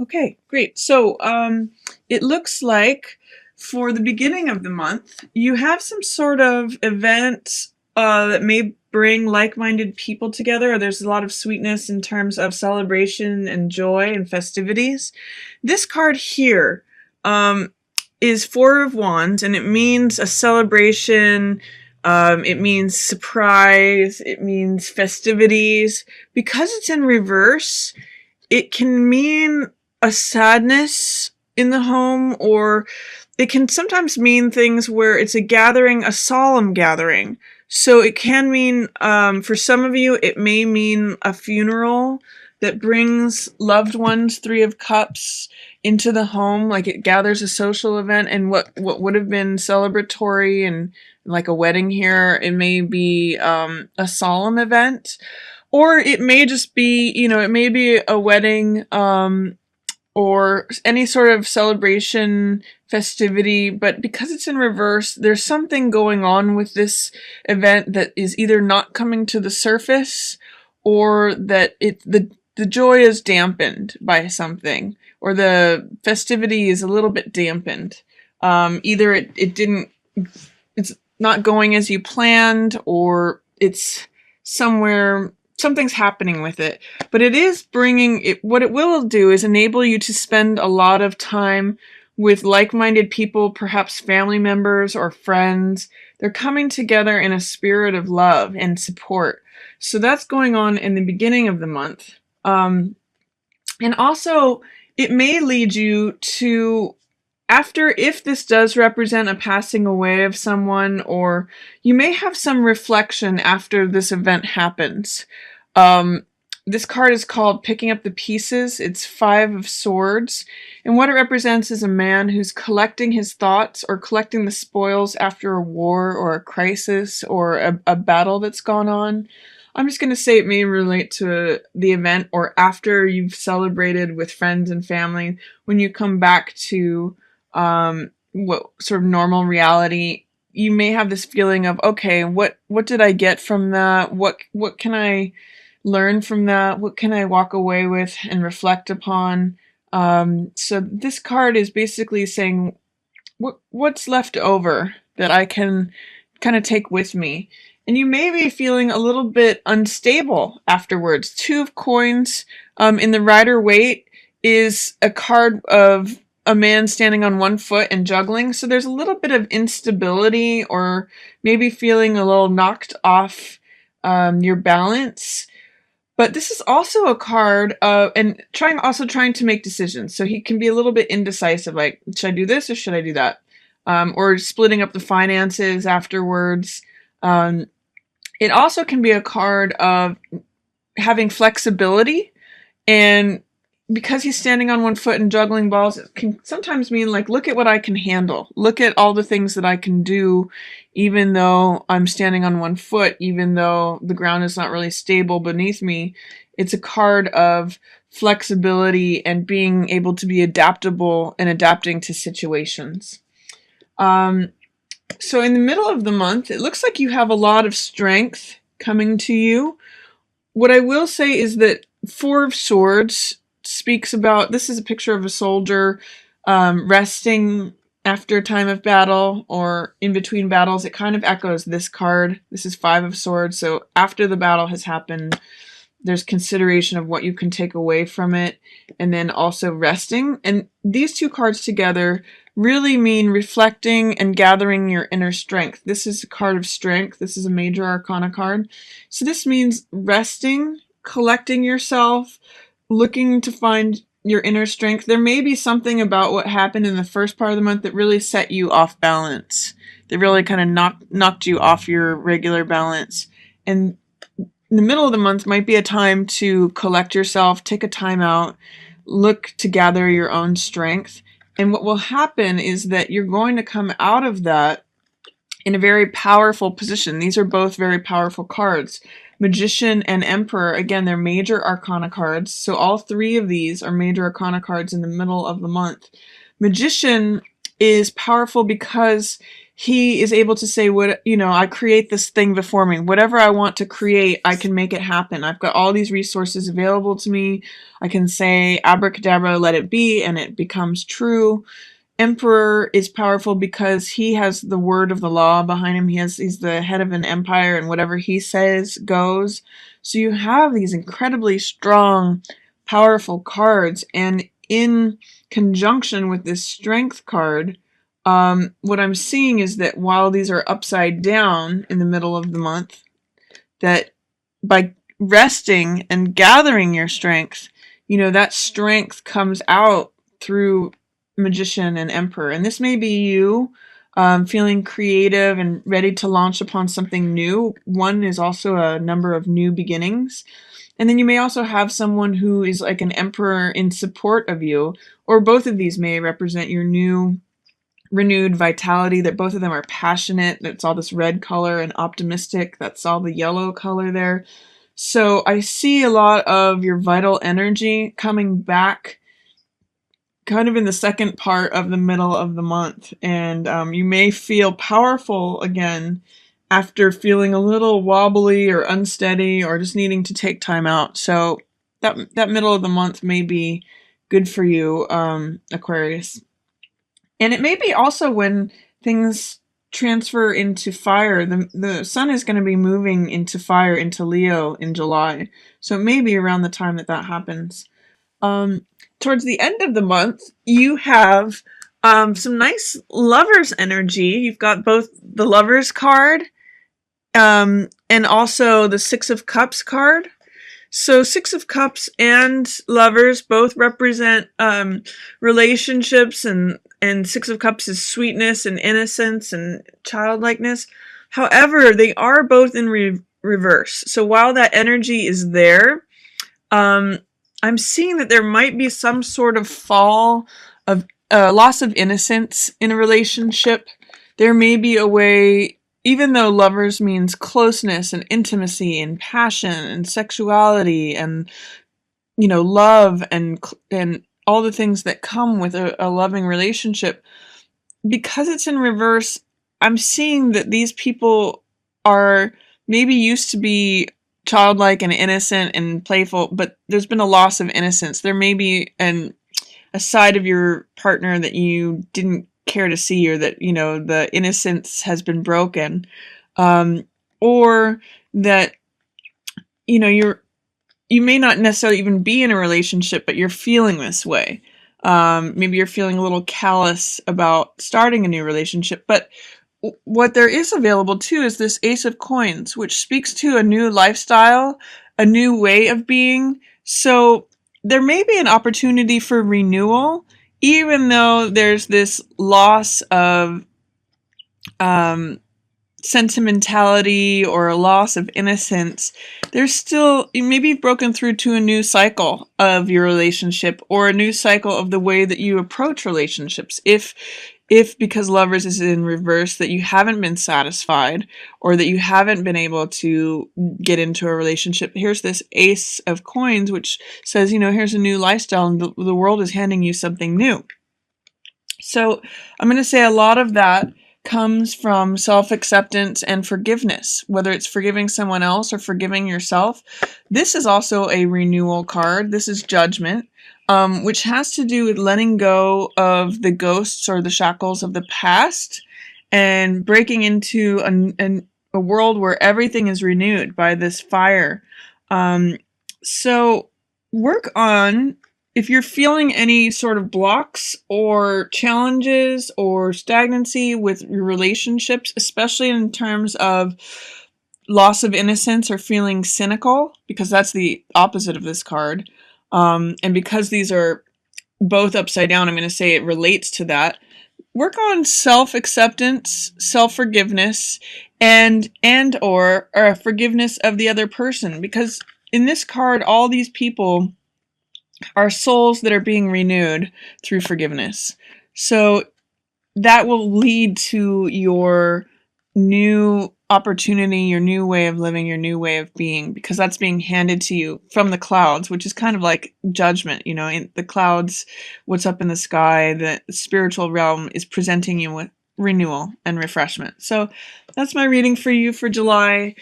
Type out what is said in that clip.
Okay, great. So it looks like for the beginning of the month, you have some sort of event that may bring like-minded people together, or there's a lot of sweetness in terms of celebration and joy and festivities. This card here is Four of Wands, and it means a celebration. It means surprise. It means festivities. Because it's in reverse, it can mean a sadness in the home, or it can sometimes mean things where it's a gathering, a solemn gathering. So it can mean, for some of you, it may mean a funeral that brings loved ones, Three of Cups, into the home. Like it gathers a social event, and what would have been celebratory and like a wedding here, it may be a solemn event. Or it may just be, it may be a wedding, or any sort of celebration, festivity, but because it's in reverse, there's something going on with this event that is either not coming to the surface, or that the joy is dampened by something, or the festivity is a little bit dampened. Either it's not going as you planned, or it's something's happening with it. But it is bringing it, what it will do is enable you to spend a lot of time with like-minded people, perhaps family members or friends. They're coming together in a spirit of love and support. So that's going on in the beginning of the month. And also, it may lead you to, if this does represent a passing away of someone, or you may have some reflection after this event happens. This card is called Picking Up the Pieces. It's Five of Swords. And what it represents is a man who's collecting his thoughts or collecting the spoils after a war or a crisis or a battle that's gone on. I'm just going to say it may relate to the event, or after you've celebrated with friends and family, when you come back to what sort of normal reality, you may have this feeling of, okay, what did I get from that? What can I learn from that? What can I walk away with and reflect upon? So this card is basically saying, what's left over that I can kind of take with me? And you may be feeling a little bit unstable afterwards. Two of Coins in the Rider-Waite is a card of a man standing on one foot and juggling. So there's a little bit of instability, or maybe feeling a little knocked off your balance. But this is also a card of, and trying to make decisions. So he can be a little bit indecisive, like, should I do this or should I do that? Or splitting up the finances afterwards. It also can be a card of having flexibility, and because he's standing on one foot and juggling balls, it can sometimes mean like, look at what I can handle. Look at all the things that I can do, even though I'm standing on one foot, even though the ground is not really stable beneath me. It's a card of flexibility and being able to be adaptable and adapting to situations. So in the middle of the month, it looks like you have a lot of strength coming to you. What I will say is that Four of Swords speaks about, this is a picture of a soldier resting after a time of battle or in between battles. It kind of echoes this card. This is Five of Swords. So after the battle has happened, there's consideration of what you can take away from it, and then also resting. And these two cards together really mean reflecting and gathering your inner strength. This is a card of strength. This is a major arcana card. So this means resting, collecting yourself, looking to find your inner strength. There may be something about what happened in the first part of the month that really set you off balance. That really kind of knocked you off your regular balance. And in the middle of the month might be a time to collect yourself, take a time out, look to gather your own strength. And what will happen is that you're going to come out of that in a very powerful position. These are both very powerful cards. Magician and Emperor, again, they're major arcana cards. So all three of these are major arcana cards in the middle of the month. Magician is powerful because he is able to say, what, I create this thing before me. Whatever I want to create, I can make it happen. I've got all these resources available to me. I can say abracadabra, let it be, and it becomes true. Emperor is powerful because he has the word of the law behind him. He's the head of an empire, and whatever he says goes. So you have these incredibly strong, powerful cards, and in conjunction with this strength card, what I'm seeing is that while these are upside down in the middle of the month, that by resting and gathering your strength, that strength comes out through Magician and Emperor. And this may be you feeling creative and ready to launch upon something new. One is also a number of new beginnings. And then you may also have someone who is like an Emperor in support of you, or both of these may represent your new renewed vitality, that both of them are passionate. That's all this red color, and optimistic. That's all the yellow color there. So I see a lot of your vital energy coming back kind of in the second part of the middle of the month. And you may feel powerful again after feeling a little wobbly or unsteady or just needing to take time out. So that middle of the month may be good for you, Aquarius. And it may be also when things transfer into fire. The sun is going to be moving into fire, into Leo in July. So it may be around the time that happens. Towards the end of the month, you have some nice lovers energy. You've got both the lovers card and also the Six of Cups card. So Six of Cups and lovers both represent relationships, and Six of Cups is sweetness and innocence and childlikeness. However, they are both in reverse. So while that energy is there, I'm seeing that there might be some sort of fall of loss of innocence in a relationship. There may be a way, even though lovers means closeness and intimacy and passion and sexuality and, love and all the things that come with a loving relationship, because it's in reverse, I'm seeing that these people are maybe used to be childlike and innocent and playful, but there's been a loss of innocence. There may be a side of your partner that you didn't care to see, or that, the innocence has been broken, or that, you may not necessarily even be in a relationship, but you're feeling this way. Maybe you're feeling a little callous about starting a new relationship, but what there is available too is this Ace of Coins, which speaks to a new lifestyle, a new way of being. So there may be an opportunity for renewal, even though there's this loss of sentimentality or a loss of innocence. There's still, maybe you've broken through to a new cycle of your relationship, or a new cycle of the way that you approach relationships. If because lovers is in reverse, that you haven't been satisfied, or that you haven't been able to get into a relationship, here's this Ace of Coins, which says, here's a new lifestyle, and the world is handing you something new. So I'm going to say a lot of that comes from self-acceptance and forgiveness, whether it's forgiving someone else or forgiving yourself. This is also a renewal card. This is Judgment, which has to do with letting go of the ghosts or the shackles of the past and breaking into a world where everything is renewed by this fire. So work on, if you're feeling any sort of blocks or challenges or stagnancy with your relationships, especially in terms of loss of innocence or feeling cynical, because that's the opposite of this card. And because these are both upside down, I'm going to say it relates to that. Work on self-acceptance, self-forgiveness, and or forgiveness of the other person. Because in this card, all these people are souls that are being renewed through forgiveness. So that will lead to your new opportunity, your new way of living, your new way of being, because that's being handed to you from the clouds, which is kind of like judgment, in the clouds, what's up in the sky, the spiritual realm is presenting you renewal and refreshment. So that's my reading for you for July.